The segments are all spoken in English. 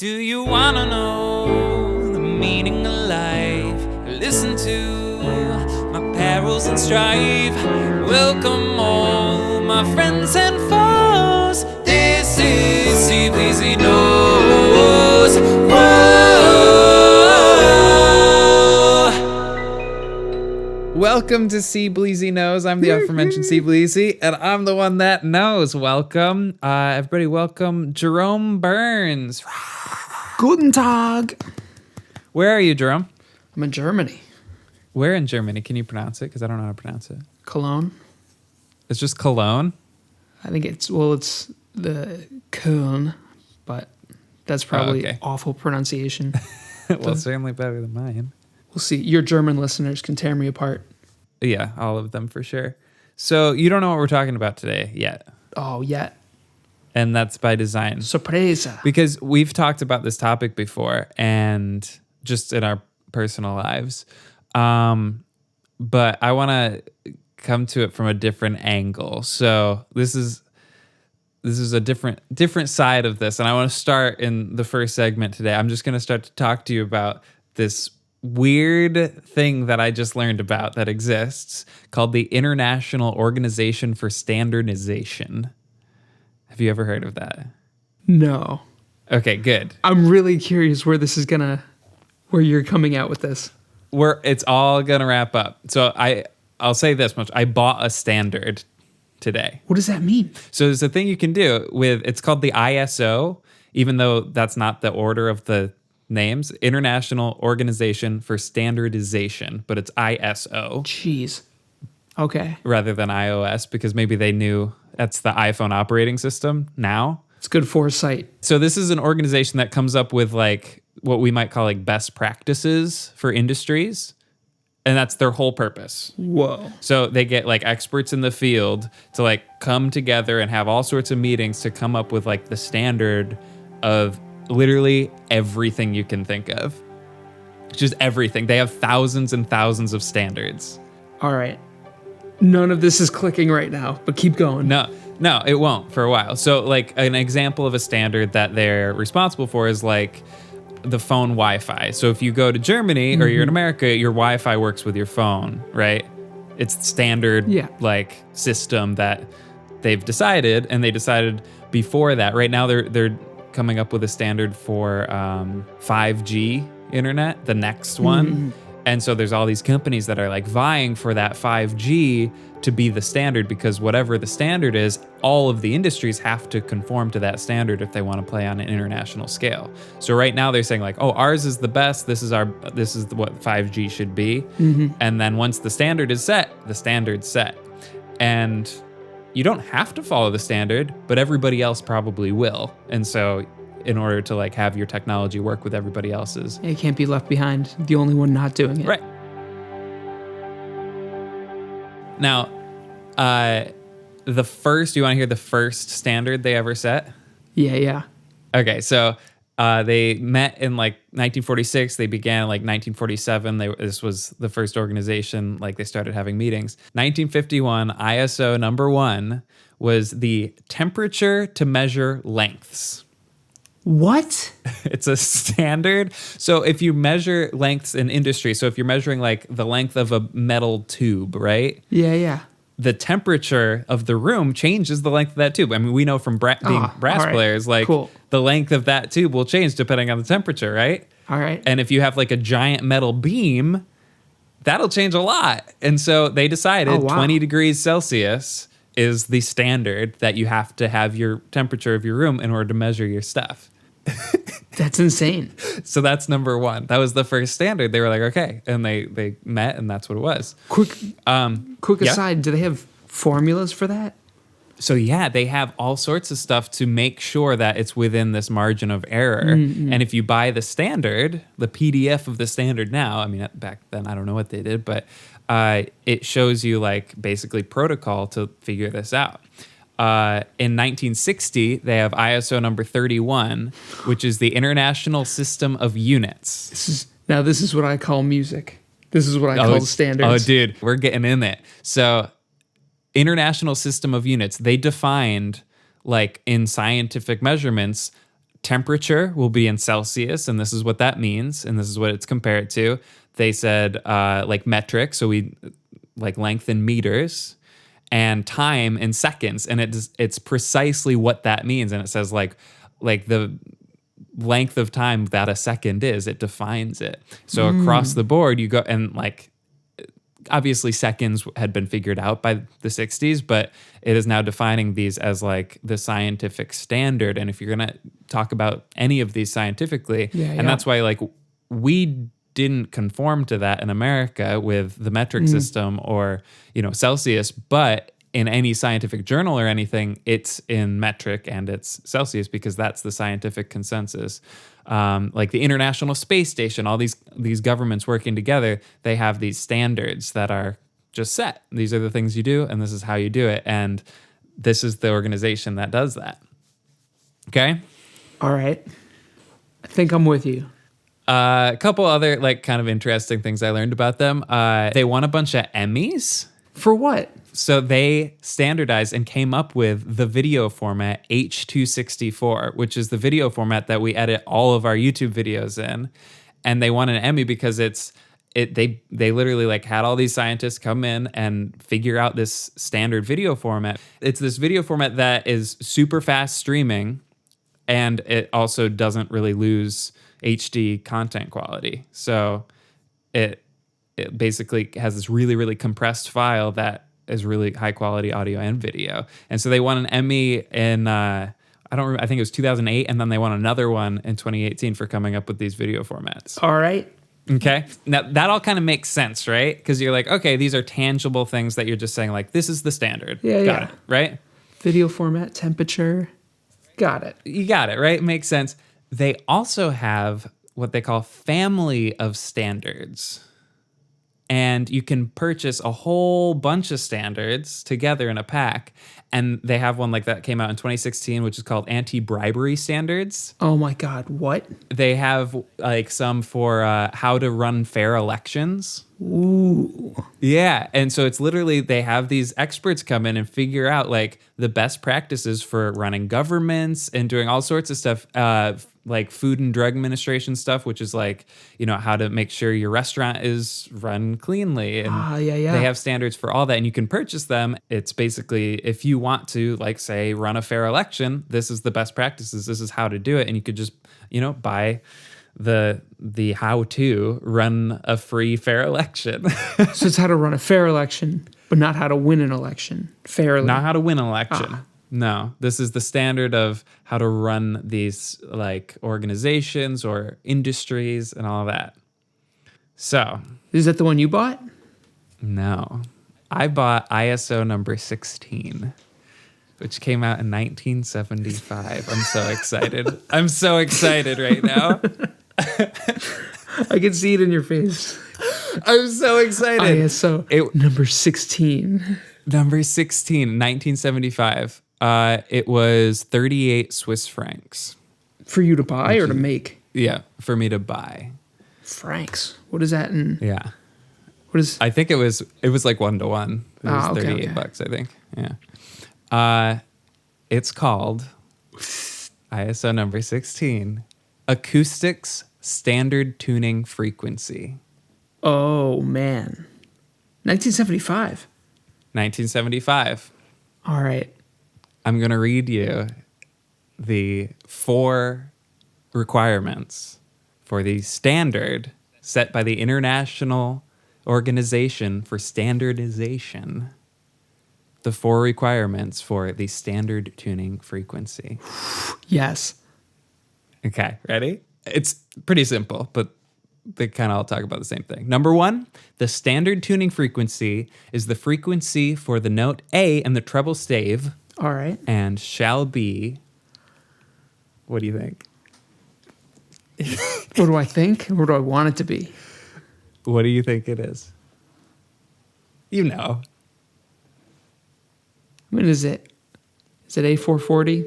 Do you wanna know the meaning of life? Listen to my perils and strife. Welcome all my friends and foes. This is CBleezyKnows. Whoa. Welcome to CBleezyKnows. I'm the aforementioned CBleezy, and I'm the one that knows. Welcome, everybody. Welcome, Jerome Burns. Guten Tag. Where are you, Jerome? I'm in Germany. Where in Germany? Can you pronounce it? Because I don't know how to pronounce it. Cologne. It's just Cologne. I think it's the Köln, but that's probably awful pronunciation. Well, certainly better than mine. We'll see. Your German listeners can tear me apart. Yeah, all of them for sure. So you don't know what we're talking about today yet. Oh, yeah. And that's by design. Sorpresa. Because we've talked about this topic before and just in our personal lives. But I want to come to it from a different angle. So this is a different side of this. And I want to start in the first segment today. I'm just going to start to talk to you about this weird thing that I just learned about that exists called the International Organization for Standardization. Have you ever heard of that? No. Okay, good. I'm really curious where you're coming out with this. It's all gonna wrap up. So I'll say this much: I bought a standard today. What does that mean? So there's a thing you can do it's called the ISO, even though that's not the order of the names. International Organization for Standardization, but it's ISO. Jeez. Okay. Rather than iOS, because maybe they knew that's the iPhone operating system now. It's good foresight. So this is an organization that comes up with like what we might call like best practices for industries. And that's their whole purpose. Whoa. So they get like experts in the field to like come together and have all sorts of meetings to come up with like the standard of literally everything you can think of. Just everything. They have thousands and thousands of standards. All right. None of this is clicking right now, but keep going. No, it won't for a while. So like an example of a standard that they're responsible for is like the phone Wi-Fi. So if you go to Germany or you're in America, your Wi-Fi works with your phone, right? It's the standard like system that they've decided, and they decided before that. Right now they're coming up with a standard for 5G internet, the next one. And so there's all these companies that are like vying for that 5G to be the standard, because whatever the standard is, all of the industries have to conform to that standard if they want to play on an international scale. So right now they're saying like, oh, ours is the best. This is what 5G should be. And then once the standard is set, the standard's set. And you don't have to follow the standard, but everybody else probably will. And so in order to like have your technology work with everybody else's. You can't be left behind, the only one not doing it. Right. Now, you want to hear the first standard they ever set? Yeah. Okay, so they met in like 1946. They began in like 1947. This was the first organization, like they started having meetings. 1951, ISO number 1 was the temperature to measure lengths. What? It's a standard. So if you measure lengths in industry, so if you're measuring like the length of a metal tube, right? Yeah. The temperature of the room changes the length of that tube. I mean, we know from being brass players, like the length of that tube will change depending on the temperature, right? All right. And if you have like a giant metal beam, that'll change a lot. And so they decided 20 degrees Celsius is the standard that you have to have your temperature of your room in order to measure your stuff. That's insane. So that's number 1. That was the first standard. They were like, okay. And they met, and that's what it was. Quick aside, do they have formulas for that? So yeah, they have all sorts of stuff to make sure that it's within this margin of error. And if you buy the standard, the PDF of the standard now, I mean, back then, I don't know what they did, but it shows you like basically protocol to figure this out. In 1960, they have ISO number 31, which is the International System of Units. This is what I call music. This is what I call standards. Oh, dude, we're getting in it. So, International System of Units, they defined, like in scientific measurements, Temperature will be in Celsius, and this is what that means, and this is what it's compared to. They said like metric, so we like length in meters, and time in seconds, and it's precisely what that means. And it says like the length of time that a second is, it defines it. So across the board, you go and like, obviously seconds had been figured out by the 60s, but it is now defining these as like the scientific standard. And if you're going to talk about any of these scientifically, that's why like we didn't conform to that in America with the metric system or, Celsius, but in any scientific journal or anything, it's in metric and it's Celsius because that's the scientific consensus. Like the International Space Station, all these governments working together, they have these standards that are just set. These are the things you do, and this is how you do it. And this is the organization that does that. Okay? All right. I think I'm with you. A couple other like kind of interesting things I learned about them. They won a bunch of Emmys. For what? So they standardized and came up with the video format H.264, which is the video format that we edit all of our YouTube videos in. And they won an Emmy because they literally like had all these scientists come in and figure out this standard video format. It's this video format that is super fast streaming, and it also doesn't really lose HD content quality. So it basically has this really, really compressed file that is really high quality audio and video. And so they won an Emmy in, I think it was 2008. And then they won another one in 2018 for coming up with these video formats. All right. Okay. Now that all kind of makes sense, right? Because you're like, okay, these are tangible things that you're just saying like, this is the standard. Got it, right? Video format, temperature. Got it. You got it, right? Makes sense. They also have what they call family of standards. And you can purchase a whole bunch of standards together in a pack. And they have one like that came out in 2016, which is called anti-bribery standards. Oh my God, what? They have like some for how to run fair elections. Ooh. Yeah. And so it's literally, they have these experts come in and figure out like the best practices for running governments and doing all sorts of stuff, like Food and Drug Administration stuff, which is like, how to make sure your restaurant is run cleanly. And they have standards for all that, and you can purchase them. It's basically, if you want to, like, say, run a fair election, this is the best practices. This is how to do it. And you could just, buy the how to run a free fair election. So it's how to run a fair election, but not how to win an election fairly. Not how to win an election. No, this is the standard of how to run these like organizations or industries and all that. So, is that the one you bought? No, I bought ISO number 16, which came out in 1975. I'm so excited. I'm so excited right now. I can see it in your face. I'm so excited. ISO number 16. Number 16, 1975. It was 38 Swiss francs. For you to buy or to make? Yeah, for me to buy. Francs. What is that in? Yeah. What is? I think it was like 1-to-1. It was $38, I think. Yeah. It's called ISO number 16, Acoustics Standard Tuning Frequency. Oh man. 1975. 1975. All right. I'm going to read you the 4 requirements for the standard set by the International Organization for Standardization. The 4 requirements for the standard tuning frequency. Yes. Okay, ready? It's pretty simple, but they kind of all talk about the same thing. Number 1, the standard tuning frequency is the frequency for the note A and the treble stave. All right. And shall be, what do you think? What do I think? Or do I want it to be? What do you think it is? You know. What is it? Is it A440?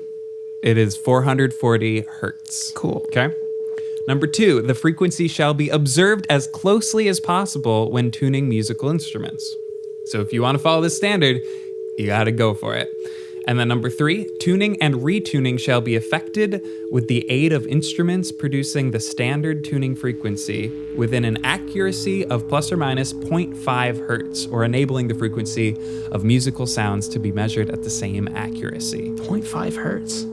It is 440 hertz. Cool. Okay. Number 2, the frequency shall be observed as closely as possible when tuning musical instruments. So if you want to follow this standard, you got to go for it. And then number 3, tuning and retuning shall be effected with the aid of instruments producing the standard tuning frequency within an accuracy of plus or minus 0.5 hertz, or enabling the frequency of musical sounds to be measured at the same accuracy. 0.5 hertz.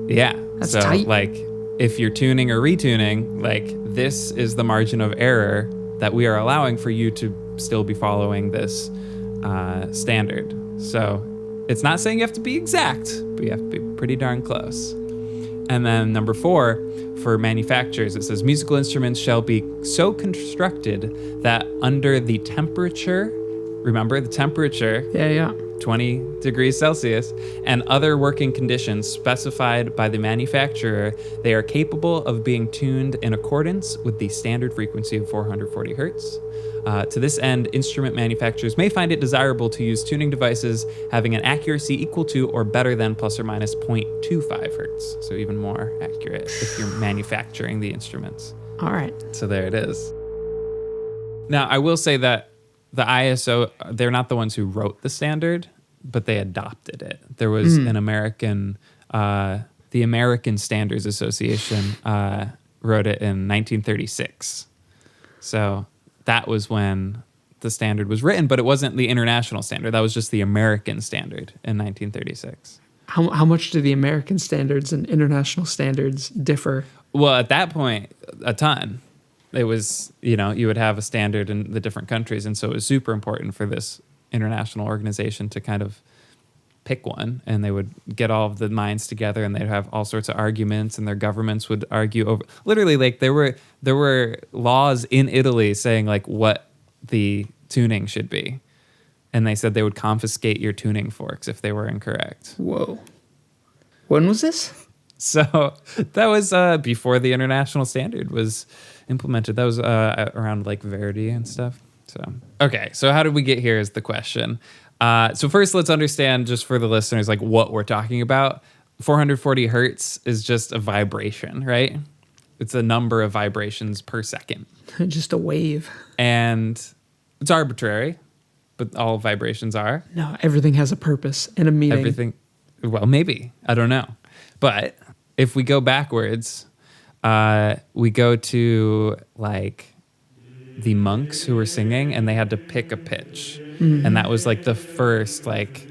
Yeah. That's so tight. like if you're tuning or retuning, like this is the margin of error that we are allowing for you to still be following this standard. So it's not saying you have to be exact, but you have to be pretty darn close. And then number 4, for manufacturers, it says musical instruments shall be so constructed that under the temperature, remember the temperature, Yeah. 20 degrees Celsius, and other working conditions specified by the manufacturer, they are capable of being tuned in accordance with the standard frequency of 440 hertz. To this end, instrument manufacturers may find it desirable to use tuning devices having an accuracy equal to or better than plus or minus 0.25 hertz. So even more accurate if you're manufacturing the instruments. All right. So there it is. Now, I will say that the ISO, they're not the ones who wrote the standard, but they adopted it. There was an American, the American Standards Association wrote it in 1936. So that was when the standard was written, but it wasn't the international standard. That was just the American standard in 1936. How much do the American standards and international standards differ? Well, at that point, a ton. It was, you would have a standard in the different countries. And so it was super important for this international organization to kind of pick one. And they would get all of the minds together and they'd have all sorts of arguments, and their governments would argue over, literally, like there were laws in Italy saying like what the tuning should be. And they said they would confiscate your tuning forks if they were incorrect. Whoa. When was this? So that was before the international standard was implemented. That was around like Verdi and stuff. So, okay. So how did we get here is the question. So first let's understand, just for the listeners, like what we're talking about. 440 hertz is just a vibration, right? It's a number of vibrations per second. Just a wave. And it's arbitrary, but all vibrations are. No, everything has a purpose and a meaning. Everything. Well, maybe. I don't know. But if we go backwards, we go to like the monks who were singing, and they had to pick a pitch. Mm-hmm. And that was like the first, like,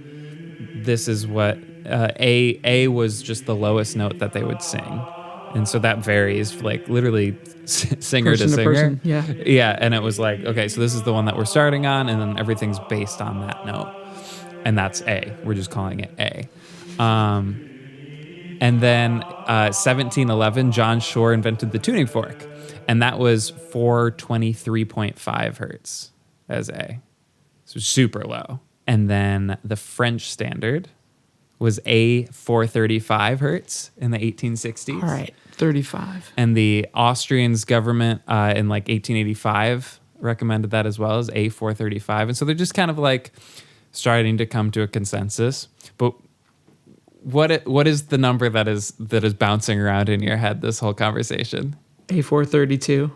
this is what A was just the lowest note that they would sing. And so that varies, like literally singer Person to singer. Person, yeah. Yeah. And it was like, okay, so this is the one that we're starting on, and then everything's based on that note. And that's A. We're just calling it A. And then 1711, John Shore invented the tuning fork, and that was 423.5 hertz as A. So super low. And then the French standard was A 435 hertz in the 1860s. All right, 35. And the Austrian's government in like 1885 recommended that as well as A 435. And so they're just kind of like starting to come to a consensus. But what is the number that is bouncing around in your head this whole conversation? A432.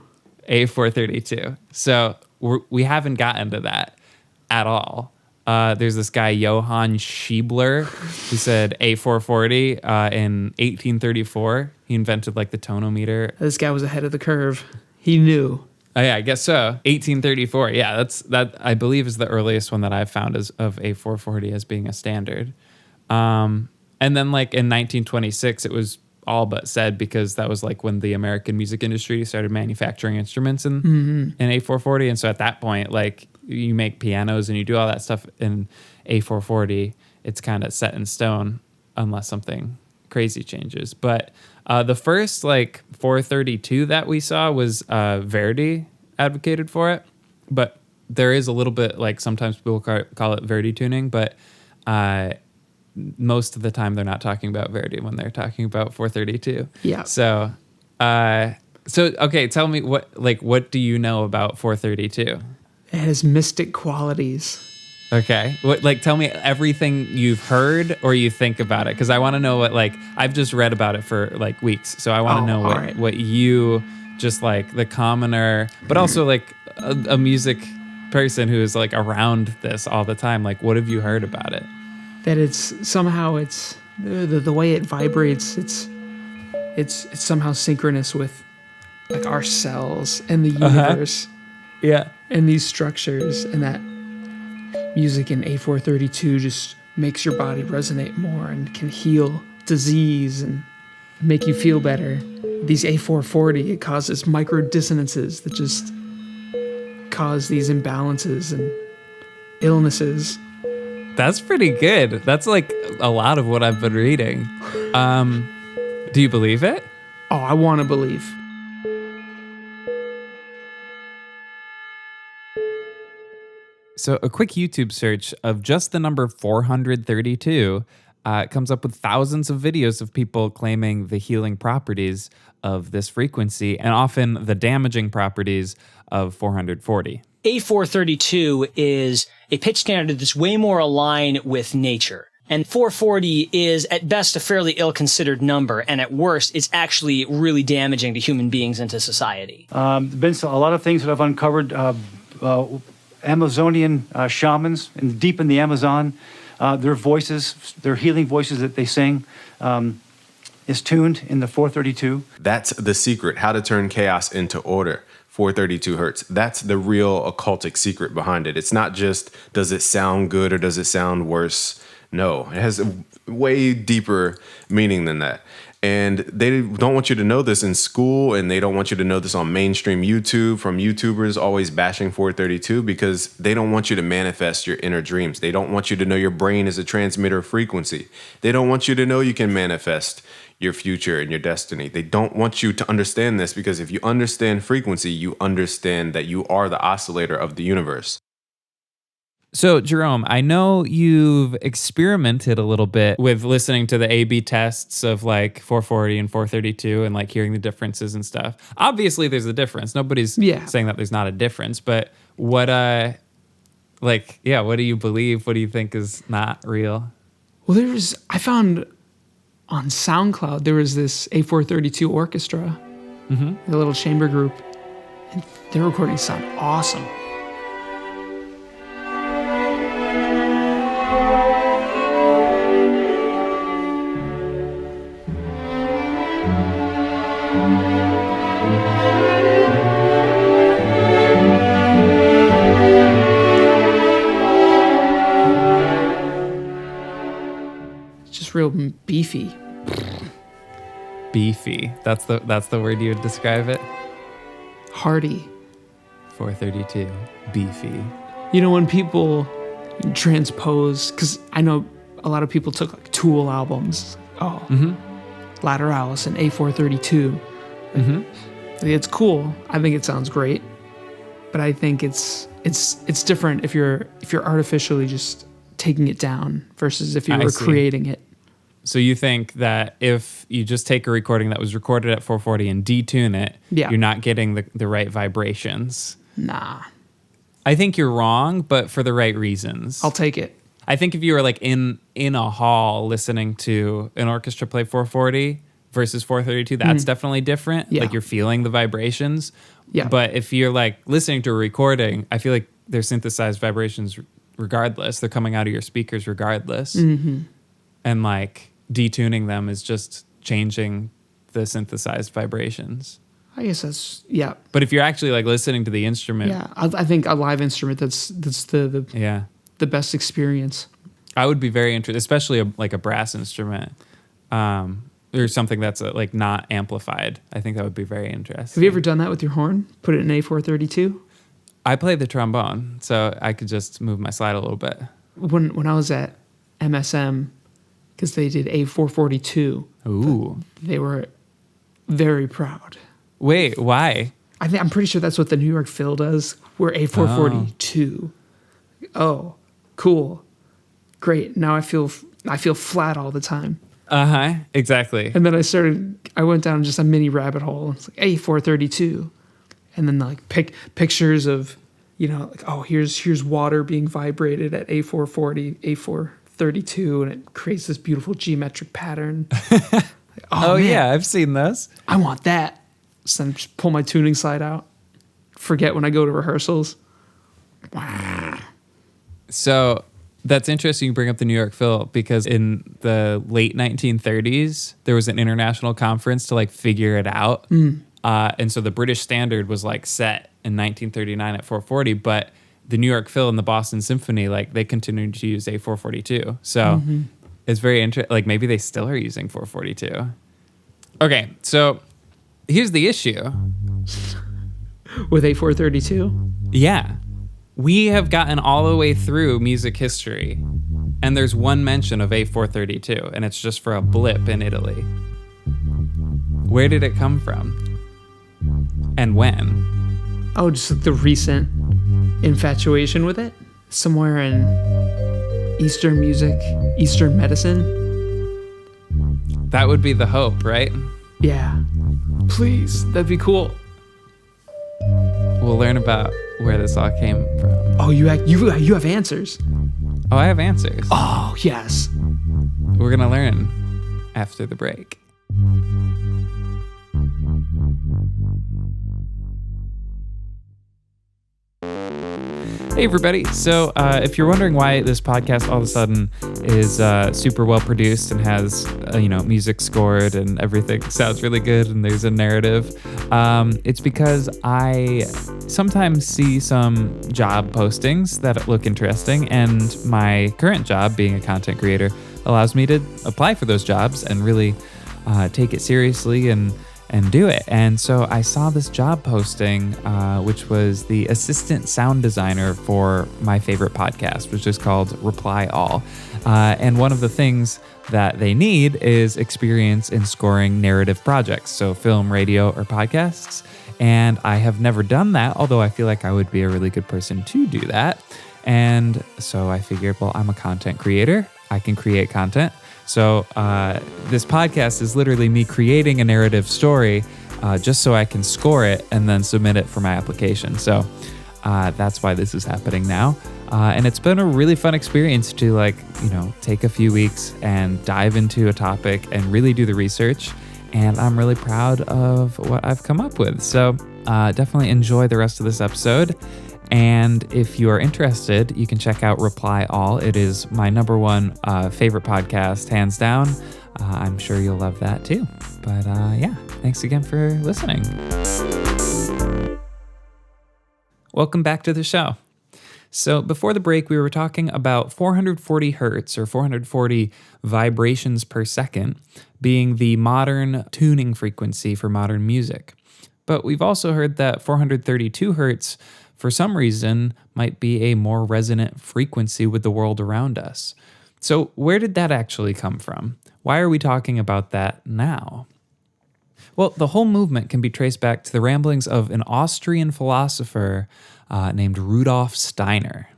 A432. So we haven't gotten to that at all. There's this guy, Johann Schiebler, who said A440 in 1834. He invented like the tonometer. This guy was ahead of the curve. He knew. Oh, yeah, I guess so. 1834. Yeah, that I believe is the earliest one that I've found of A440 as being a standard. And then like in 1926, it was all but said, because that was like when the American music industry started manufacturing instruments in A440. And so at that point, like you make pianos and you do all that stuff in A440, it's kind of set in stone unless something crazy changes. But the first like 432 that we saw was Verdi advocated for it. But there is a little bit, like sometimes people call it Verdi tuning, but most of the time they're not talking about Verdi when they're talking about 432. Yeah. So okay, tell me what do you know about 432? It has mystic qualities. Okay. Tell me everything you've heard or you think about it, because I want to know what, like, I've just read about it for like weeks. So I want to know what you, just like the commoner, but also like a music person who is like around this all the time. Like, what have you heard about it? that it's somehow the way it vibrates. It's somehow synchronous with like our cells and the universe. Yeah. And these structures, and that music in A432 just makes your body resonate more and can heal disease and make you feel better. These A440, it causes micro dissonances that just cause these imbalances and illnesses. That's pretty good. That's like a lot of what I've been reading. Do you believe it? Oh, I want to believe. So a quick YouTube search of just the number 432 comes up with thousands of videos of people claiming the healing properties of this frequency and often the damaging properties of 440. A432 is a pitch standard that's way more aligned with nature. And 440 is at best a fairly ill-considered number, and at worst, it's actually really damaging to human beings and to society. There's been a lot of things that I've uncovered. Amazonian shamans, and deep in the Amazon, their voices, their healing voices that they sing, is tuned in the 432. That's the secret, how to turn chaos into order. 432 hertz. That's the real occultic secret behind it. It's not just, does it sound good or does it sound worse? No, it has a way deeper meaning than that. And they don't want you to know this in school, and they don't want you to know this on mainstream YouTube from YouTubers always bashing 432 because they don't want you to manifest your inner dreams. They don't want you to know your brain is a transmitter of frequency. They don't want you to know you can manifest your future and your destiny. They don't want you to understand this because if you understand frequency, you understand that you are the oscillator of the universe. So, Jerome, I know you've experimented a little bit with listening to the A/B tests of like 440 and 432 and like hearing the differences and stuff. Obviously, there's a difference. Nobody's saying that there's not a difference. But what, what do you believe? What do you think is not real? Well, I found on SoundCloud, there was this A432 orchestra, the little chamber group, and their recordings sound awesome. Real beefy. Beefy. That's the word you would describe it? Hearty. 432. Beefy. You know, when people transpose, because I know a lot of people took like Tool albums. Lateralis and A432. It's cool. I think it sounds great. But I think it's different if you're artificially just taking it down versus if you were creating it. So you think that if you just take a recording that was recorded at 440 and detune it, you're not getting the right vibrations? Nah. I think you're wrong, but for the right reasons. I'll take it. I think if you were like in a hall listening to an orchestra play 440 versus 432, that's definitely different. Yeah. Like you're feeling the vibrations. Yeah. But if you're like listening to a recording, I feel like they're synthesized vibrations regardless. They're coming out of your speakers regardless. And like detuning them is just changing the synthesized vibrations. I guess that's, But if you're actually like listening to the instrument. Yeah, I think a live instrument, that's the best experience. I would be very interested, especially like a brass instrument or something that's like not amplified. I think that would be very interesting. Have you ever done that with your horn? Put it in A432? I play the trombone, so I could just move my slide a little bit. When I was at MSM, because they did A442. Ooh. They were very proud. Wait, why? I'm pretty sure that's what the New York Phil does. We're A442. Oh, cool. Great. Now I feel flat all the time. Exactly. And then I went down just a mini rabbit hole. It's like A432. And then like pictures of, like, oh, here's water being vibrated at A440, A432, and it creates this beautiful geometric pattern. Like, oh man, yeah, I've seen those. I want that. So then just pull my tuning slide out. Forget when I go to rehearsals. So That's interesting you bring up the New York Phil, because in the late 1930s, there was an international conference to like figure it out. And so the British standard was like set in 1939 at 440, but the New York Phil and the Boston Symphony, like they continued to use A442. So it's very interesting. Like maybe they still are using 442. Okay, so here's the issue. With A432? Yeah. We have gotten all the way through music history, and there's one mention of A432, and it's just for a blip in Italy. Where did it come from? And when? Oh, just like the recent infatuation with it? Somewhere in Eastern music, Eastern medicine? That would be the hope, right? Yeah. Please, that'd be cool. We'll learn about where this all came from. Oh, you have answers. Oh, I have answers. Oh, yes. We're going to learn after the break. Hey everybody! So if you're wondering why this podcast all of a sudden is super well produced and has music scored and everything sounds really good and there's a narrative, it's because I sometimes see some job postings that look interesting, and my current job, being a content creator, allows me to apply for those jobs and really take it seriously and do it. And so I saw this job posting, which was the assistant sound designer for my favorite podcast, which is called Reply All. And one of the things that they need is experience in scoring narrative projects, so film, radio, or podcasts. And I have never done that, although I feel like I would be a really good person to do that. And so I figured, well, I'm a content creator. I can create content. So this podcast is literally me creating a narrative story just so I can score it and then submit it for my application. So that's why this is happening now. And it's been a really fun experience to take a few weeks and dive into a topic and really do the research. And I'm really proud of what I've come up with. So definitely enjoy the rest of this episode. And if you are interested, you can check out Reply All. It is my number one favorite podcast, hands down. I'm sure you'll love that too. But yeah, thanks again for listening. Welcome back to the show. So before the break, we were talking about 440 hertz or 440 vibrations per second being the modern tuning frequency for modern music. But we've also heard that 432 hertz for some reason might be a more resonant frequency with the world around us. So where did that actually come from? Why are we talking about that now? Well, the whole movement can be traced back to the ramblings of an Austrian philosopher named Rudolf Steiner.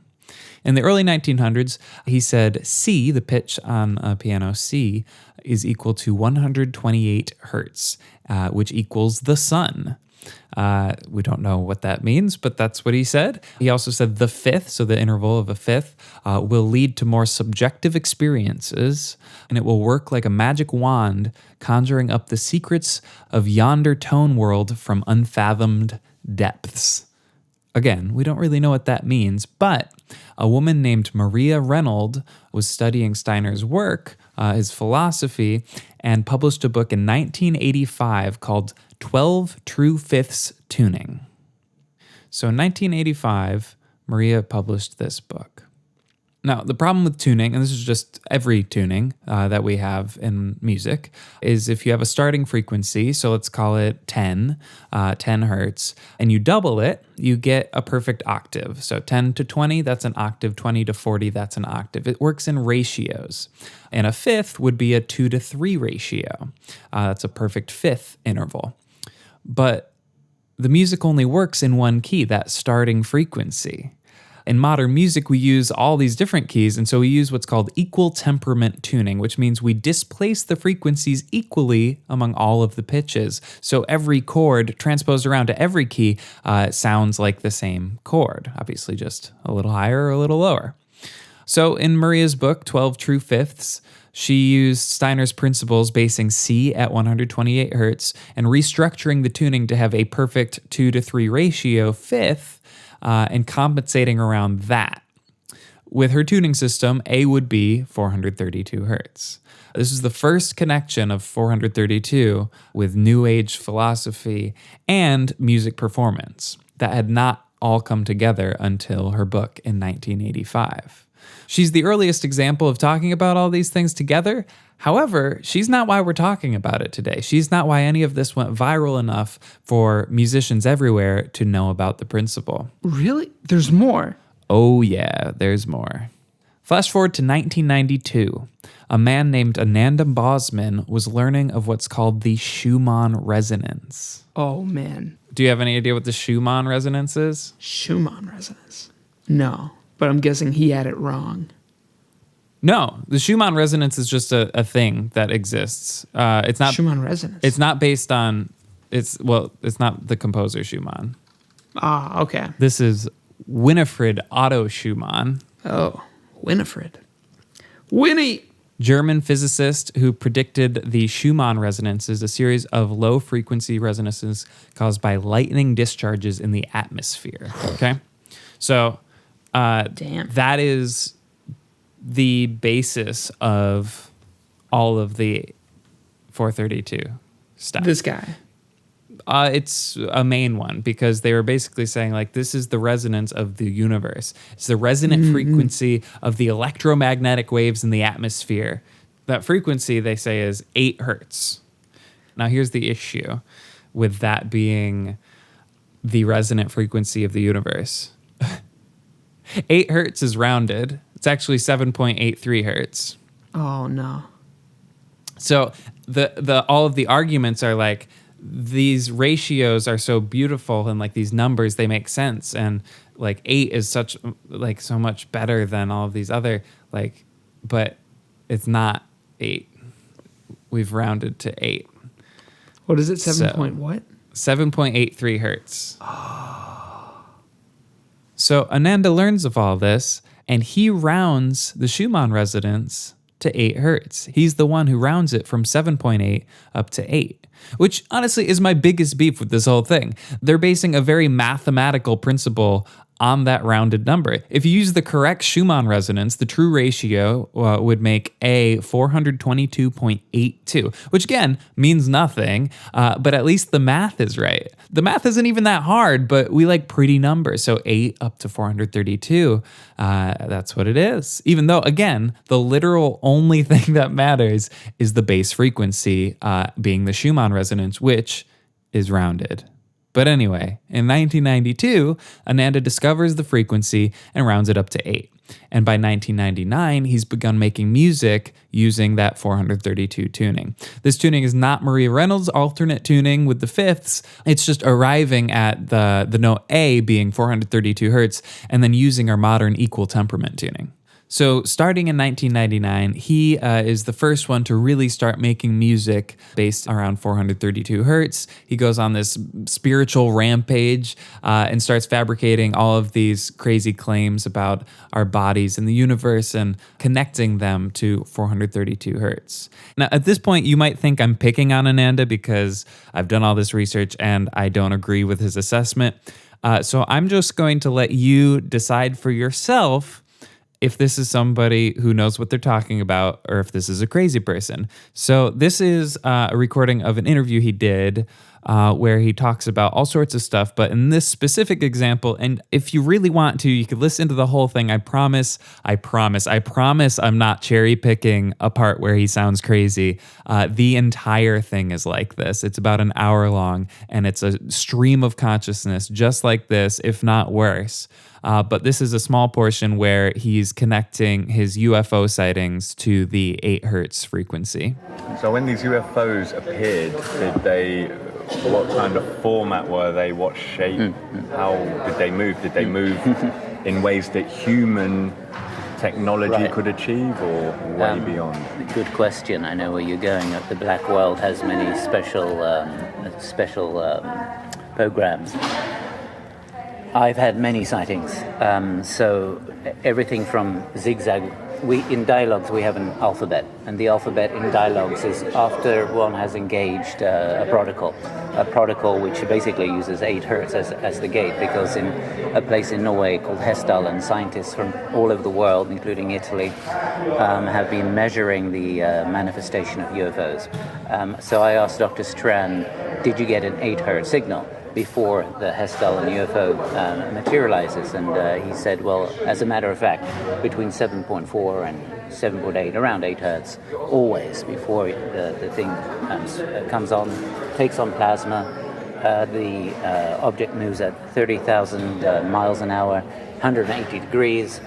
In the early 1900s, he said C, the pitch on a piano C, is equal to 128 hertz, which equals the sun. We don't know what that means, but that's what he said. He also said the fifth, so the interval of a fifth, will lead to more subjective experiences, and it will work like a magic wand, conjuring up the secrets of yonder tone world from unfathomed depths. Again, we don't really know what that means, but a woman named Maria Reynold was studying Steiner's work, his philosophy, and published a book in 1985 called 12 True Fifths Tuning. So in 1985, Maria published this book. Now, the problem with tuning, and this is just every tuning that we have in music, is if you have a starting frequency, so let's call it 10 hertz, and you double it, you get a perfect octave. So 10 to 20, that's an octave. 20 to 40, that's an octave. It works in ratios. And a fifth would be a 2 to 3 ratio. That's a perfect fifth interval. But the music only works in one key, that starting frequency. In modern music, we use all these different keys, and so we use what's called equal temperament tuning, which means we displace the frequencies equally among all of the pitches. So every chord transposed around to every key sounds like the same chord, obviously just a little higher or a little lower. So in Maria's book, 12 True Fifths, she used Steiner's principles, basing C at 128 hertz and restructuring the tuning to have a perfect 2 to 3 ratio fifth, and compensating around that. with her tuning system, A would be 432 hertz. This is the first connection of 432 with New Age philosophy and music performance that had not all come together until her book in 1985. She's the earliest example of talking about all these things together. However, she's not why we're talking about it today. She's not why any of this went viral enough for musicians everywhere to know about the principle. Really? There's more. Oh yeah, there's more. Flash forward to 1992. A man named Ananda Bosman was learning of what's called the Schumann resonance. Oh, man. Do you have any idea what the Schumann resonance is? Schumann resonance. No, but I'm guessing he had it wrong. No, the Schumann resonance is just a thing that exists. It's not Schumann resonance. It's not based on. It's not the composer Schumann. Ah, okay. This is Winifred Otto Schumann, Oh, Winifred. Winnie! German physicist who predicted the Schumann resonances, a series of low-frequency resonances caused by lightning discharges in the atmosphere. Okay? So Damn. that is the basis of all of the 432 stuff. This guy. It's a main one because they were basically saying, like, this is the resonance of the universe. It's the resonant frequency of the electromagnetic waves in the atmosphere. That frequency, they say, is 8 hertz. Now, here's the issue with that being the resonant frequency of the universe. 8 hertz is rounded. It's actually 7.83 hertz. Oh, no. So the all of the arguments are like, these ratios are so beautiful and like these numbers, they make sense. And like 8 is such like so much better than all of these other like, but it's not 8. We've rounded to 8. What is it? 7 So- point what? 7.83 hertz. So Ananda learns of all this and he rounds the Schumann resonance to 8 hertz. He's the one who rounds it from 7.8 up to 8, which honestly is my biggest beef with this whole thing. They're basing a very mathematical principle on that rounded number. If you use the correct Schumann resonance, the true ratio would make A 422.82, which again means nothing, but at least the math is right. The math isn't even that hard, but we like pretty numbers. So 8 up to 432, that's what it is. Even though, again, the literal only thing that matters is the base frequency being the Schumann resonance, which is rounded. But anyway, in 1992, Ananda discovers the frequency and rounds it up to 8. And by 1999, he's begun making music using that 432 tuning. This tuning is not Maria Reynolds' alternate tuning with the fifths. It's just arriving at the note A being 432 hertz and then using our modern equal temperament tuning. So starting in 1999, he is the first one to really start making music based around 432 hertz. He goes on this spiritual rampage and starts fabricating all of these crazy claims about our bodies in the universe and connecting them to 432 hertz. Now, at this point, you might think I'm picking on Ananda because I've done all this research and I don't agree with his assessment. So I'm just going to let you decide for yourself if this is somebody who knows what they're talking about or if this is a crazy person. So this is a recording of an interview he did where he talks about all sorts of stuff. But in this specific example, and if you really want to, you could listen to the whole thing. I promise I'm not cherry picking a part where he sounds crazy. The entire thing is like this. It's about an hour long and it's a stream of consciousness just like this, if not worse. But this is a small portion where he's connecting his UFO sightings to the 8 hertz frequency. So when these UFOs appeared, what kind of format were they? What shape? How did they move? Did they move in ways that human technology could achieve or way beyond? Good question. I know where you're going. The black world has many special programs. I've had many sightings, so everything from zigzag in dialogues we have an alphabet, and the alphabet in dialogues is after one has engaged a protocol which basically uses 8 hertz as the gate, because in a place in Norway called Hessdalen, scientists from all over the world, including Italy, have been measuring the manifestation of UFOs. So I asked Dr. Strand, did you get an 8 hertz signal before the Hessdalen UFO materializes? And he said, well, as a matter of fact, between 7.4 and 7.8, around 8 hertz, always before the thing comes on, takes on plasma. The object moves at 30,000 miles an hour, 180 degrees.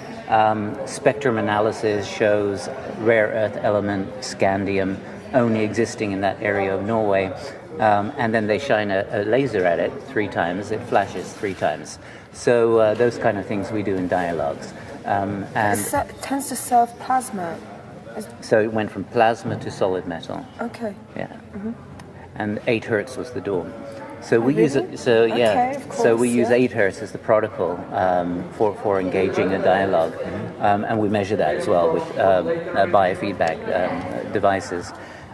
Spectrum analysis shows rare earth element, scandium, only existing in that area of Norway. And then they shine a laser at it 3 times, it flashes 3 times. So those kind of things we do in dialogues. And it tends to serve plasma. so it went from plasma to solid metal. Okay. Yeah. And 8 hertz was the dawn. So we really? use it. So yeah. Okay, of So we course, use yeah. 8 hertz as the protocol for engaging a dialogue, and we measure that as well with biofeedback devices.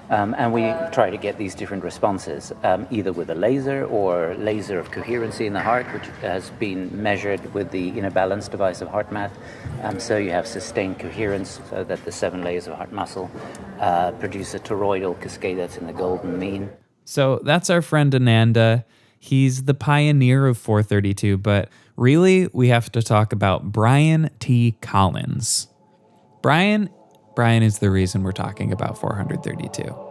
And we try to get these different responses, either with a laser or laser of coherency in the heart, which has been measured with the inner balance device of HeartMath. So you have sustained coherence, so that the 7 layers of heart muscle produce a toroidal cascade that's in the golden mean. So that's our friend Ananda. He's the pioneer of 432, but really we have to talk about Brian T. Collins. Brian is the reason we're talking about 432.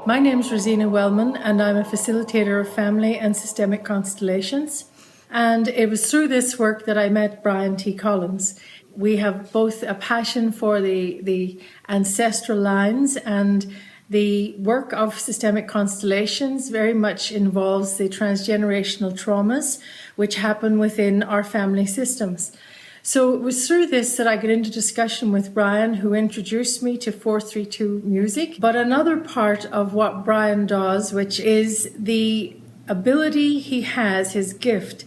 My name is Rosina Wellman, and I'm a facilitator of family and systemic constellations. And it was through this work that I met Brian T. Collins. We have both a passion for the ancestral lines, and the work of systemic constellations very much involves the transgenerational traumas which happen within our family systems. So it was through this that I got into discussion with Brian, who introduced me to 432 music. But another part of what Brian does, which is the ability he has, his gift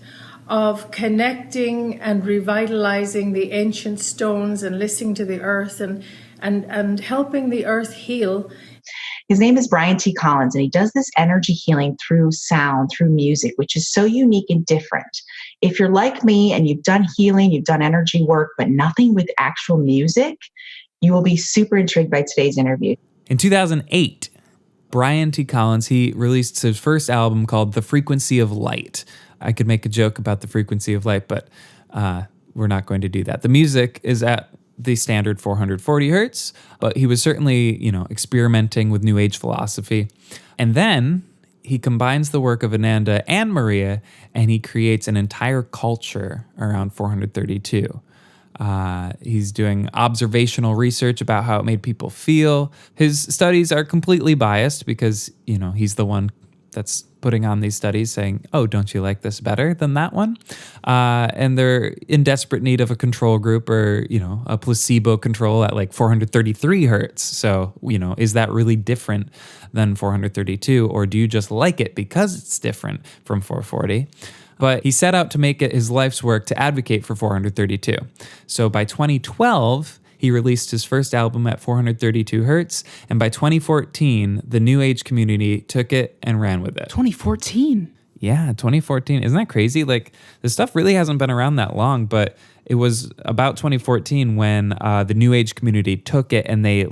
of connecting and revitalizing the ancient stones and listening to the earth and helping the earth heal. His name is Brian T. Collins, and he does this energy healing through sound, through music, which is so unique and different. If you're like me and you've done healing, you've done energy work, but nothing with actual music, you will be super intrigued by today's interview. In 2008, Brian T. Collins, he released his first album called The Frequency of Light. I could make a joke about the frequency of light, but we're not going to do that. The music is at the standard 440 hertz, but he was certainly, experimenting with New Age philosophy. And then he combines the work of Ananda and Maria, and he creates an entire culture around 432. He's doing observational research about how it made people feel. His studies are completely biased because, he's the one that's putting on these studies saying, oh, don't you like this better than that one? And they're in desperate need of a control group or, a placebo control at like 433 hertz. So, is that really different than 432? Or do you just like it because it's different from 440? But he set out to make it his life's work to advocate for 432. So by 2012, he released his first album at 432 hertz, and by 2014, the New Age community took it and ran with it. 2014? Yeah, 2014. Isn't that crazy? Like, this stuff really hasn't been around that long, but it was about 2014 when the New Age community took it and they,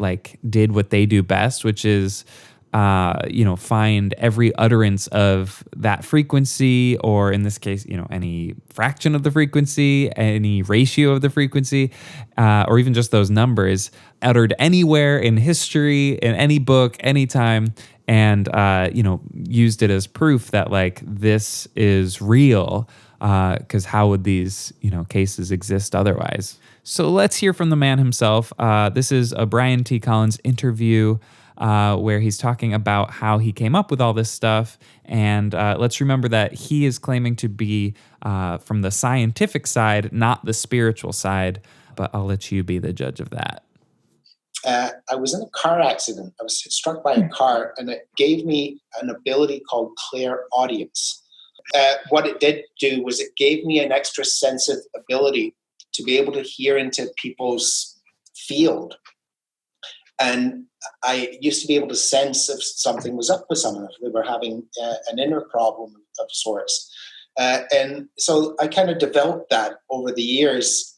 did what they do best, which is find every utterance of that frequency, or in this case, any fraction of the frequency, any ratio of the frequency, or even just those numbers uttered anywhere in history, in any book, anytime, and, used it as proof that this is real, because how would these, cases exist otherwise? So let's hear from the man himself. This is a Brian T. Collins interview. where he's talking about how he came up with all this stuff. And let's remember that he is claiming to be from the scientific side, not the spiritual side. But I'll let you be the judge of that. I was in a car accident. I was struck by a car, and it gave me an ability called clairaudience. What it did do was it gave me an extra sensitive ability to be able to hear into people's field. And I used to be able to sense if something was up with someone, if they were having an inner problem of sorts. And so I kind of developed that over the years.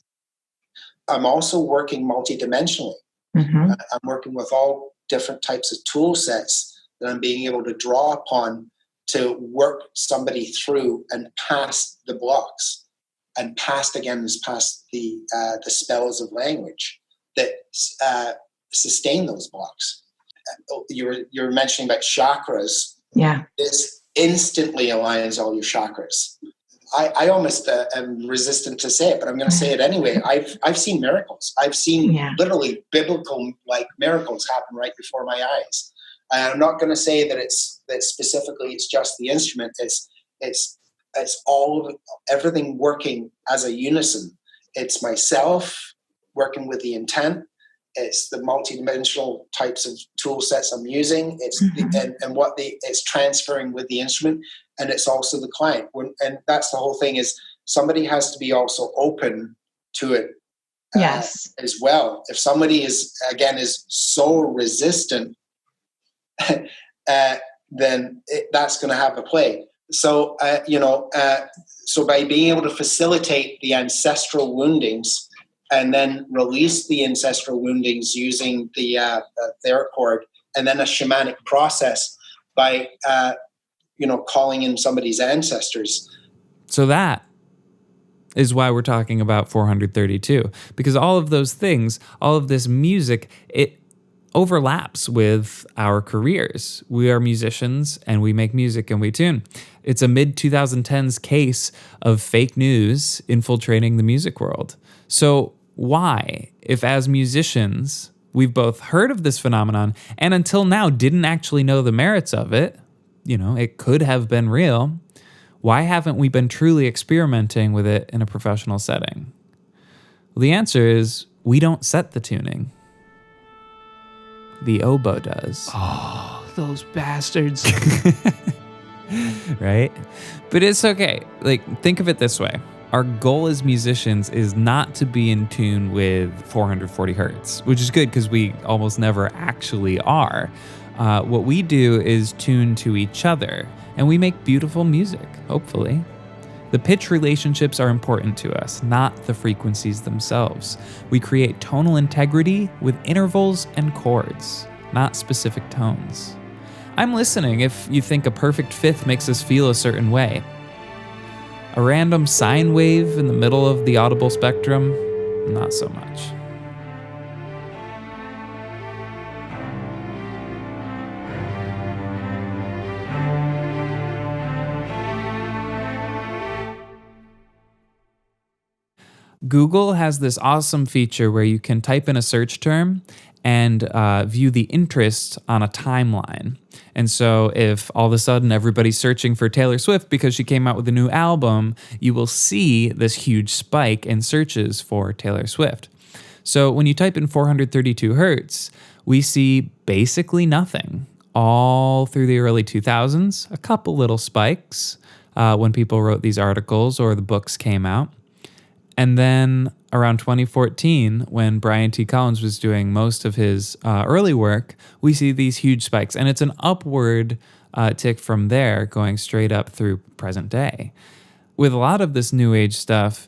I'm also working multidimensionally. Mm-hmm. I'm working with all different types of tool sets that I'm being able to draw upon to work somebody through and past the blocks and past the spells of language that sustain those blocks. You're mentioning about chakras. Yeah. This instantly aligns all your chakras. I almost am resistant to say it, but I'm going to say it anyway. I've seen miracles. I've seen literally biblical like miracles happen right before my eyes. And I'm not going to say that specifically it's just the instrument. It's all of everything working as a unison. It's myself working with the intent. It's the multidimensional types of tool sets I'm using. It's it's transferring with the instrument, and it's also the client. And that's the whole thing. Is somebody has to be also open to it, as well. If somebody is so resistant, then that's going to have a play. So so by being able to facilitate the ancestral woundings. And then release the ancestral woundings using the TheraCord, and then a shamanic process by calling in somebody's ancestors. So that is why we're talking about 432, because all of those things, all of this music, it overlaps with our careers. We are musicians and we make music and we tune. It's a mid-2010s case of fake news infiltrating the music world. So why, if as musicians, we've both heard of this phenomenon and until now didn't actually know the merits of it, it could have been real, why haven't we been truly experimenting with it in a professional setting? Well, the answer is we don't set the tuning. The oboe does. Oh, those bastards. Right? But it's okay. Think of it this way. Our goal as musicians is not to be in tune with 440 hertz, which is good because we almost never actually are. What we do is tune to each other, and we make beautiful music, hopefully. The pitch relationships are important to us, not the frequencies themselves. We create tonal integrity with intervals and chords, not specific tones. I'm listening if you think a perfect fifth makes us feel a certain way. A random sine wave in the middle of the audible spectrum, not so much. Google has this awesome feature where you can type in a search term and view the interests on a timeline. And so if all of a sudden everybody's searching for Taylor Swift because she came out with a new album, you will see this huge spike in searches for Taylor Swift. So when you type in 432 hertz, we see basically nothing. All through the early 2000s, a couple little spikes when people wrote these articles or the books came out. And then around 2014, when Brian T. Collins was doing most of his early work, we see these huge spikes. And it's an upward tick from there going straight up through present day. With a lot of this new age stuff,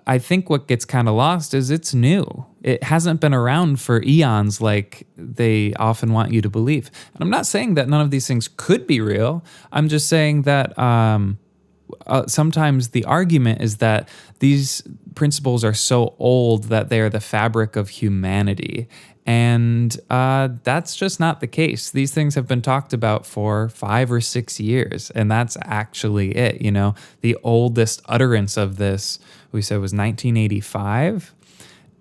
I think what gets kind of lost is it's new. It hasn't been around for eons like they often want you to believe. And I'm not saying that none of these things could be real. I'm just saying that sometimes the argument is that these principles are so old that they are the fabric of humanity. And that's just not the case. These things have been talked about for 5 or 6 years, and that's actually it. The oldest utterance of this, we said, was 1985,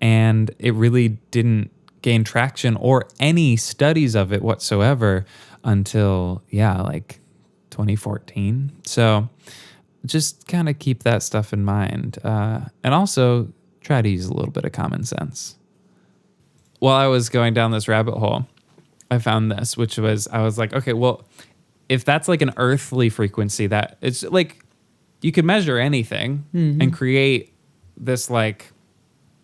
and it really didn't gain traction or any studies of it whatsoever until, like 2014. So just kind of keep that stuff in mind. And also try to use a little bit of common sense. While I was going down this rabbit hole, I found this, which was, I was like, okay, well, if that's like an earthly frequency, that it's like you could measure anything and create this like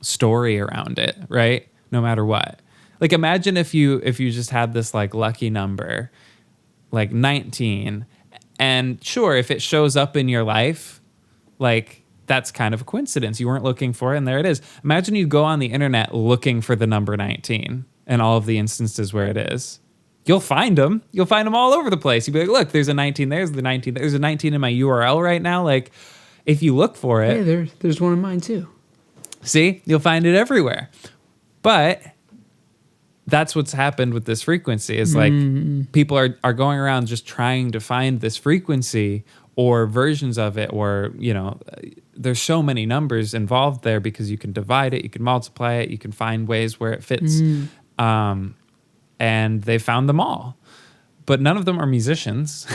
story around it, right? No matter what. Like imagine if you just had this like lucky number, like 19, and sure, if it shows up in your life, like that's kind of a coincidence. You weren't looking for it, and there it is. Imagine you go on the internet looking for the number 19 and all of the instances where it is. You'll find them. You'll find them all over the place. You'll be like, look, there's a 19, there's the 19, there's a 19 in my URL right now. Like, if you look for it. Hey, there's one in mine too. See? You'll find it everywhere. But that's what's happened with this frequency is like people are going around just trying to find this frequency or versions of it, or, there's so many numbers involved there because you can divide it, you can multiply it, you can find ways where it fits. And they found them all. But none of them are musicians.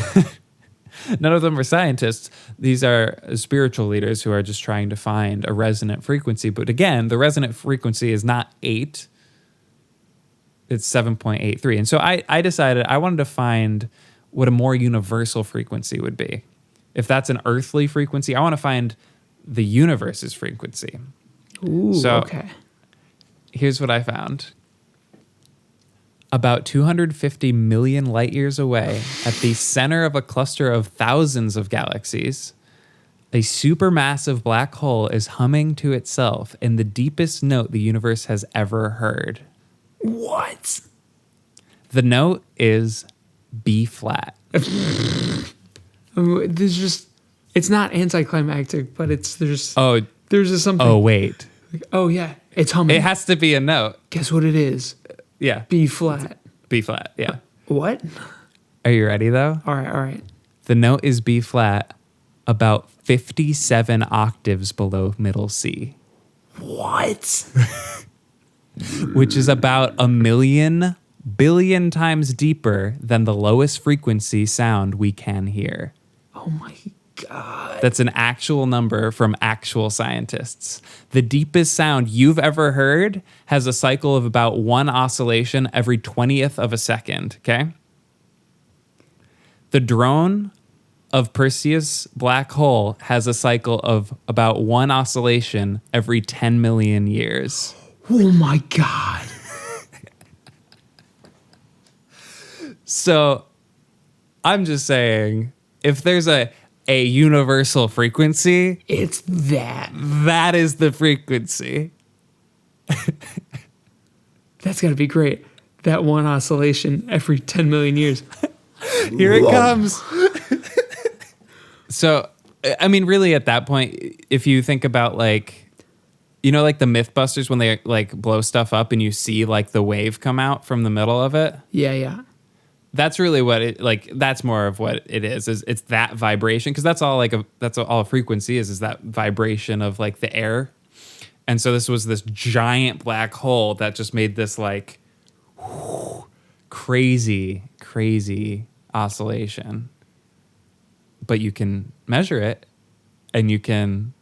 None of them are scientists. These are spiritual leaders who are just trying to find a resonant frequency. But again, the resonant frequency is not 8. It's 7.83. And so I decided I wanted to find what a more universal frequency would be. If that's an earthly frequency, I want to find the universe's frequency. Ooh, so okay. Here's what I found. About 250 million light years away, at the center of a cluster of thousands of galaxies, a supermassive black hole is humming to itself in the deepest note the universe has ever heard. What? The note is B flat. There's just, it's not anticlimactic, but there's just something. Oh, wait. Oh, yeah. It's humming. It has to be a note. Guess what it is? Yeah. B flat. B flat, yeah. What? Are you ready, though? All right. The note is B flat, about 57 octaves below middle C. What? Which is about 1,000,000,000,000,000 billion times deeper than the lowest frequency sound we can hear. Oh my God. That's an actual number from actual scientists. The deepest sound you've ever heard has a cycle of about 1 oscillation every 20th of a second, okay? The drone of Perseus black hole has a cycle of about 1 oscillation every 10 million years. Oh my God. So I'm just saying, if there's a universal frequency, it's that. That is the frequency. That's got to be great. That 1 oscillation every 10 million years. Here it comes. So, I mean, really at that point, if you think about like, like the Mythbusters when they like blow stuff up and you see like the wave come out from the middle of it. Yeah. That's really what it like. That's more of what it is it's that vibration, because that's all that's all a frequency is that vibration of like the air. And so this was this giant black hole that just made this like crazy oscillation. But you can measure it, and you can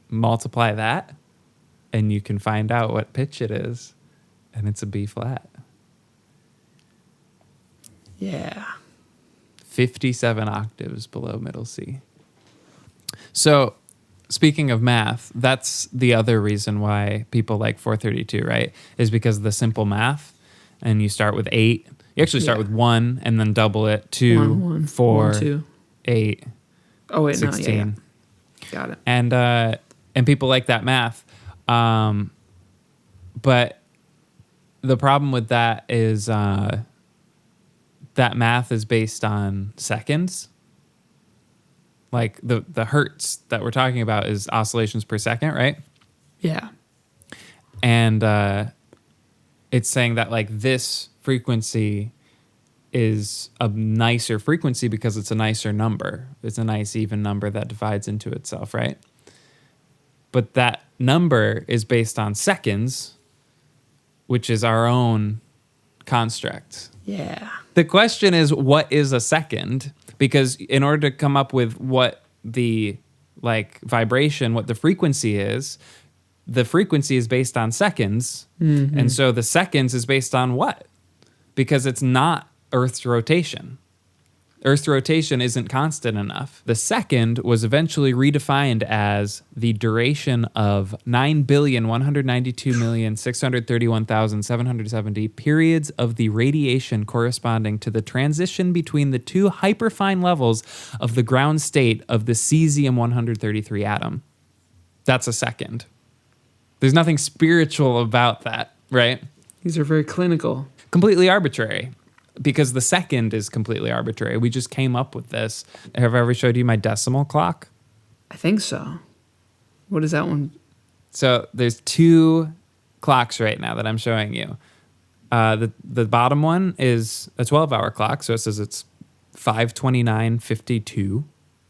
multiply that, and you can find out what pitch it is, and it's a B flat. Yeah. 57 octaves below middle C. So, speaking of math, that's the other reason why people like 432, right? Is because of the simple math. And you start with 8. You actually start with 1 and then double it. 2, 4, 2. 8. Oh, wait, 16. No, yeah. Got it. And people like that math. But the problem with that is that math is based on seconds. Like the hertz that we're talking about is oscillations per second, right? Yeah. And it's saying that like this frequency is a nicer frequency because it's a nicer number. It's a nice even number that divides into itself, right? But that number is based on seconds, which is our own construct. Yeah. The question is, what is a second? Because in order to come up with what the vibration, what the frequency is based on seconds. Mm-hmm. And so the seconds is based on what? Because it's not Earth's rotation. Earth's rotation isn't constant enough. The second was eventually redefined as the duration of 9,192,631,770 periods of the radiation corresponding to the transition between the two hyperfine levels of the ground state of the cesium-133 atom. That's a second. There's nothing spiritual about that, right? These are very clinical. Completely arbitrary. Because the second is completely arbitrary. We just came up with this. Have I ever showed you my decimal clock? I think so. What is that one? So there's two clocks right now that I'm showing you. The bottom one is a 12-hour clock. So it says it's 5:29:52,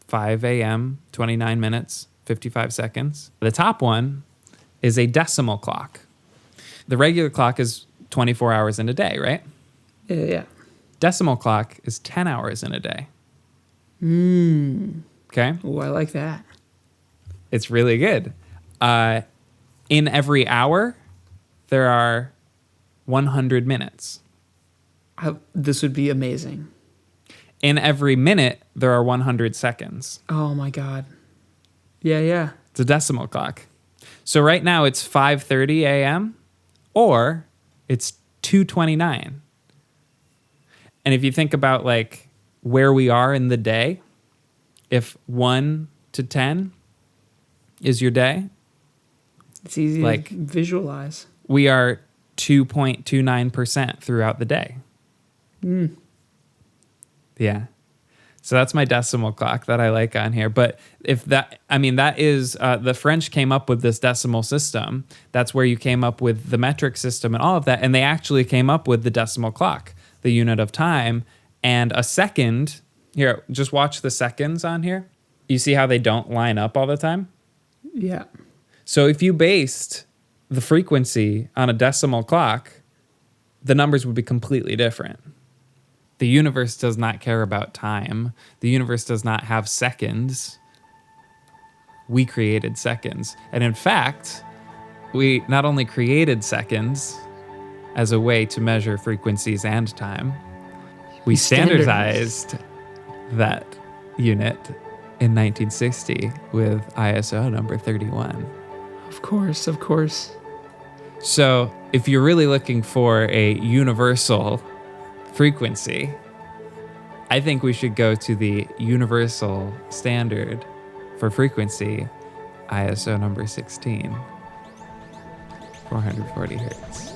5 a.m., 29 minutes, 55 seconds. The top one is a decimal clock. The regular clock is 24 hours in a day, right? Yeah. Decimal clock is 10 hours in a day. Okay? Oh, I like that. It's really good. In every hour, there are 100 minutes. This would be amazing. In every minute, there are 100 seconds. Oh, my God. Yeah. It's a decimal clock. So right now, it's 5:30 a.m. or it's 2:29. And if you think about where we are in the day, if 1 to 10 is your day, it's easy to visualize. We are 2.29% throughout the day. Yeah. So that's my decimal clock that I like on here. But that is, the French came up with this decimal system. That's where you came up with the metric system and all of that. And they actually came up with the decimal clock, the unit of time. And a second, here, just watch the seconds on here. You see how they don't line up all the time? Yeah. So if you based the frequency on a decimal clock, the numbers would be completely different. The universe does not care about time. The universe does not have seconds. We created seconds. And in fact, we not only created seconds as a way to measure frequencies and time, we standardized that unit in 1960 with ISO number 31. Of course. So if you're really looking for a universal frequency, I think we should go to the universal standard for frequency, ISO number 16, 440 hertz.